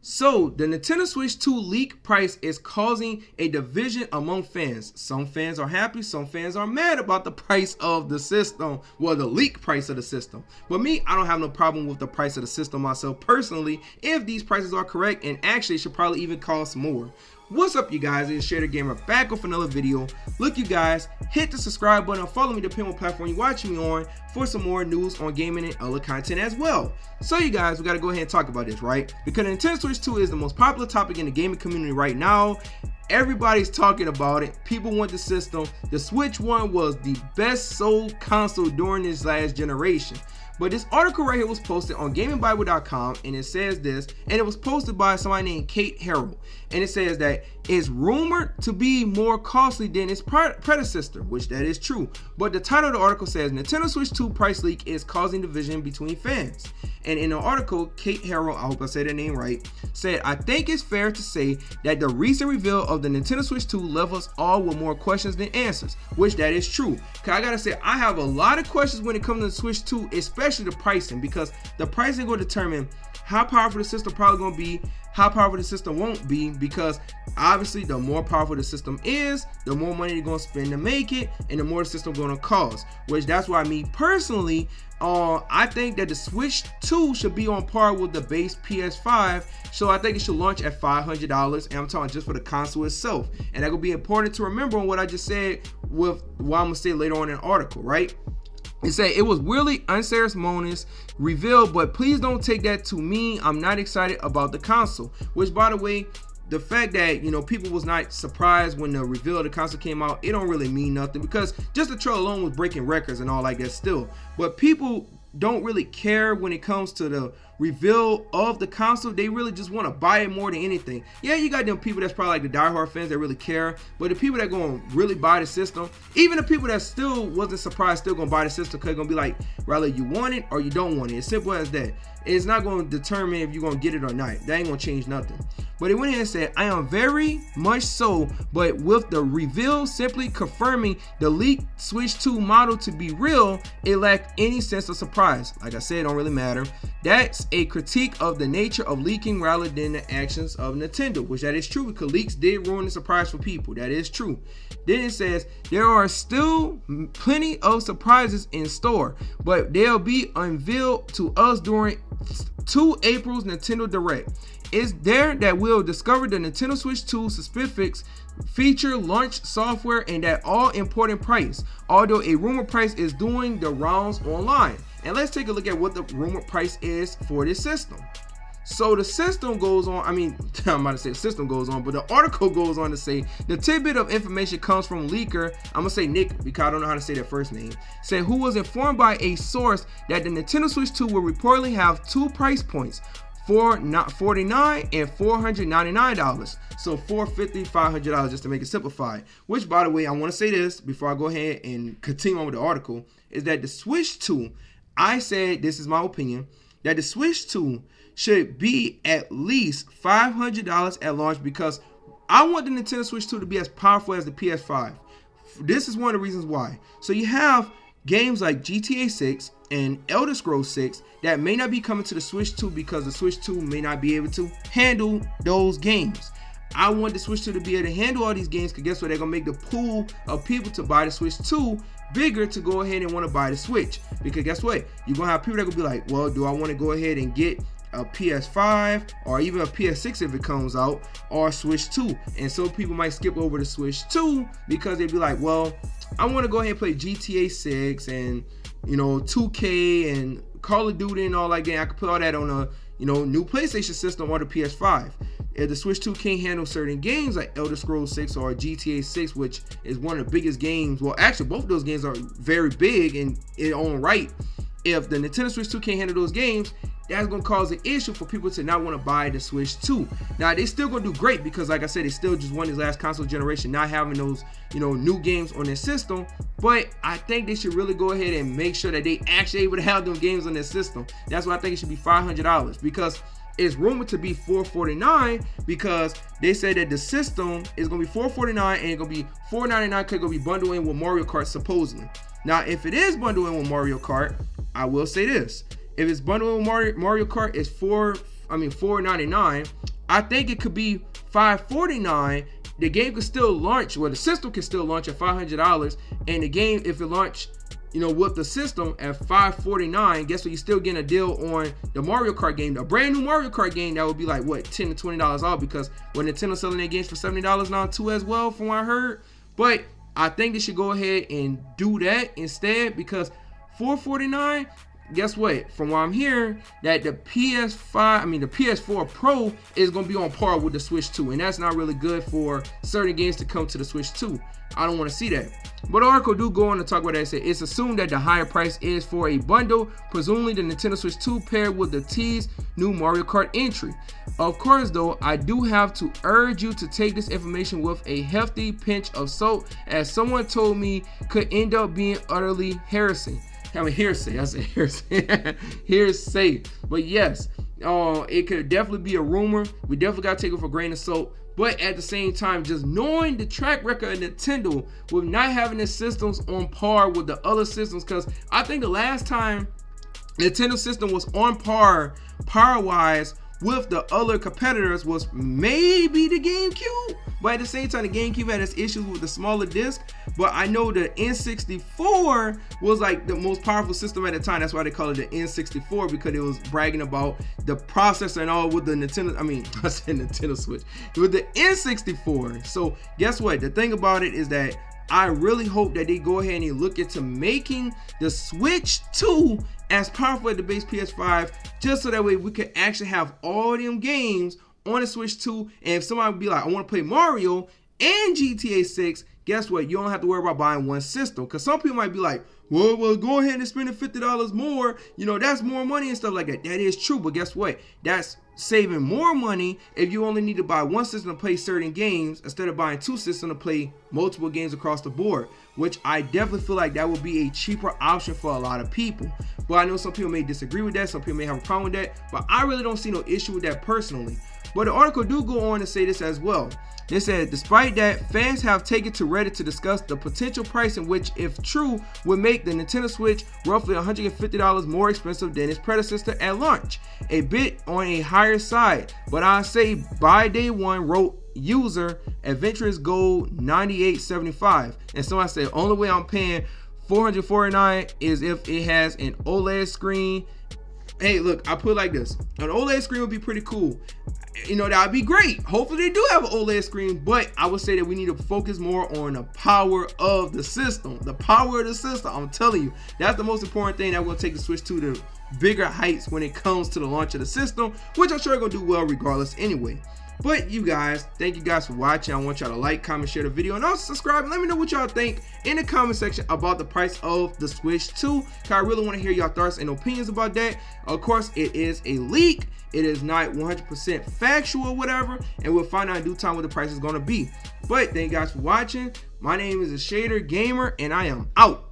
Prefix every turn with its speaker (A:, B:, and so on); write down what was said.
A: So, the Nintendo Switch 2 leak price is causing a division among fans. Some fans are happy, some fans are mad about the price of the system, well, the leak price of the system. But me, I don't have no problem with the price of the system myself personally, if these prices are correct, and actually it should probably even cost more. What's up, you guys? It's Shader Gamer back with another video. Look, you guys, hit the subscribe button and follow me depending on what platform you're watching me on for some more news on gaming and other content as well. So, you guys, we got to go ahead and talk about this, right? Because the Nintendo Switch 2 is the most popular topic in the gaming community right now. Everybody's talking about it. People want the system. The Switch 1 was the best sold console during this last generation. But this article right here was posted on GamingBible.com, and it says this, and it was posted by somebody named Kate Harrell, and it says that it's rumored to be more costly than its predecessor, which that is true. But the title of the article says Nintendo Switch 2 price leak is causing division between fans. And in the article, Kate Harrell, I hope I said her name right, said, "I think it's fair to say that the recent reveal of the Nintendo Switch 2 left us all with more questions than answers," which that is true. Cause I gotta say, I have a lot of questions when it comes to the Switch 2, especially the pricing, because the pricing will determine how powerful the system probably gonna be, how powerful the system won't be, because obviously the more powerful the system is, the more money they're gonna spend to make it, and the more the system gonna cost. Which that's why me personally, I think that the Switch 2 should be on par with the base PS5. So I think it should launch at $500, and I'm talking just for the console itself. And that will be important to remember on what I just said with what I'm gonna say later on in the article, right? It said it was really unceremonious reveal, but please don't take that to mean I'm not excited about the console. Which, by the way, the fact that, you know, people was not surprised when the reveal of the console came out, it don't really mean nothing, because just the trailer alone was breaking records and all like that still. But people don't really care when it comes to the reveal of the console. They really just want to buy it more than anything. Yeah, you got them people that's probably like the diehard fans that really care, but the people that gonna really buy the system, even the people that still wasn't surprised, still gonna buy the system, because gonna be like, rather you want it or you don't want it. It's simple as that. It's not gonna determine if you're gonna get it or not. That ain't gonna change nothing. But it went ahead and said, "I am very much so, but with the reveal simply confirming the leaked Switch 2 model to be real, it lacked any sense of surprise." Like I said, it don't really matter. That's a critique of the nature of leaking rather than the actions of Nintendo, which that is true, because leaks did ruin the surprise for people. That is true. Then it says, "There are still plenty of surprises in store, but they'll be unveiled to us during April's Nintendo Direct. It's there that we'll discover the Nintendo Switch 2 specifics, feature, launch software, and that all important price, although a rumor price is doing the rounds online." And let's take a look at what the rumor price is for this system. So the system goes on, I'm about to say the system goes on, but the article goes on to say the tidbit of information comes from leaker, I'm gonna say Nick because I don't know how to say their first name, said, who was informed by a source that the Nintendo Switch 2 will reportedly have two price points, $449 and $499. So $450, $500, just to make it simplified. Which, by the way, I want to say this before I go ahead and continue on with the article, is that the Switch 2, I said, this is my opinion, that the Switch 2 should be at least $500 at launch, because I want the Nintendo Switch 2 to be as powerful as the PS5. This is one of the reasons why. So you have games like GTA 6 and Elder Scrolls 6 that may not be coming to the Switch 2 because the Switch 2 may not be able to handle those games. I want the Switch 2 to be able to handle all these games, because guess what? They're going to make the pool of people to buy the Switch 2 bigger to go ahead and want to buy the Switch. Because guess what? You're going to have people that going to be like, well, do I want to go ahead and get a PS5 or even a PS6 if it comes out, or Switch 2? And so people might skip over the Switch 2 because they'd be like, well, I want to go ahead and play GTA 6 and, you know, 2K and Call of Duty and all that game. I could put all that on a, you know, new PlayStation system or the PS5. If the Switch 2 can't handle certain games like Elder Scrolls 6 or GTA 6, which is one of the biggest games, well, actually both of those games are very big in their own right. If the Nintendo Switch 2 can't handle those games, that's going to cause an issue for people to not want to buy the Switch 2. Now, they still going to do great, because like I said, they still just won this last console generation, not having those, you know, new games on their system. But I think they should really go ahead and make sure that they actually able to have them games on their system. That's why I think it should be $500, because it's rumored to be $449, because they say that the system is going to be $449 and it's going to be $499 because it's going to be bundled in with Mario Kart supposedly. Now, if it is bundled in with Mario Kart, I will say this. If it's bundled with Mario Kart, it's $499. I think it could be $549. The game could still launch, well, the system can still launch at $500, and the game, if it launched, with the system at $549, guess what? You're still getting a deal on the Mario Kart game, the brand new Mario Kart game that would be like what, $10 to $20 off, because when Nintendo's selling their games for $70 now too as well, from what I heard. But I think they should go ahead and do that instead, because $449. Guess what? From what I'm hearing, that the PS4 Pro is going to be on par with the Switch 2, and that's not really good for certain games to come to the Switch 2. I don't want to see that. But the article do go on to talk about that. It said it's assumed that the higher price is for a bundle, presumably the Nintendo Switch 2 paired with the teased new Mario Kart entry. Of course, though, I do have to urge you to take this information with a hefty pinch of salt, as someone told me could end up being utterly heresy. Hearsay. I said hearsay. Hearsay. But yes, it could definitely be a rumor. We definitely got to take it for a grain of salt. But at the same time, just knowing the track record of Nintendo with not having the systems on par with the other systems, because I think the last time Nintendo system was on par power-wise with the other competitors was maybe the GameCube. But at the same time, the GameCube had its issues with the smaller disc. But I know the N64 was like the most powerful system at the time. That's why they call it the N64, because it was bragging about the processor and all with the Nintendo. I said Nintendo Switch. With the N64. So guess what? The thing about it is that I really hope that they go ahead and look into making the Switch 2 as powerful as the base PS5, just so that way we could actually have all them games on the Switch 2. And if somebody would be like, I want to play Mario and GTA 6, guess what? You don't have to worry about buying one system. Because some people might be like, well, go ahead and spend $50 more. That's more money and stuff like that. That is true. But guess what? That's saving more money if you only need to buy one system to play certain games instead of buying two systems to play multiple games across the board, which I definitely feel like that would be a cheaper option for a lot of people. But I know some people may disagree with that. Some people may have a problem with that. But I really don't see no issue with that personally. But the article do go on to say this as well. They said, despite that, fans have taken to Reddit to discuss the potential pricing, which, if true, would make the Nintendo Switch roughly $150 more expensive than its predecessor at launch. A bit on a higher side, but I say by day one, wrote user Adventurous Gold 9875. And so I said, only way I'm paying $449 is if it has an OLED screen. Hey, look, I put it like this. An OLED screen would be pretty cool. That would be great. Hopefully they do have an OLED screen, but I would say that we need to focus more on the power of the system. The power of the system, I'm telling you, that's the most important thing that will take the Switch 2 to bigger heights when it comes to the launch of the system, which I'm sure it's going to do well regardless anyway. But you guys, thank you guys for watching. I want y'all to like, comment, share the video, and also subscribe. And let me know what y'all think in the comment section about the price of the Switch 2. Cause I really want to hear y'all thoughts and opinions about that. Of course, it is a leak. It is not 100% factual or whatever. And we'll find out in due time what the price is going to be. But thank you guys for watching. My name is Shader Gamer, and I am out.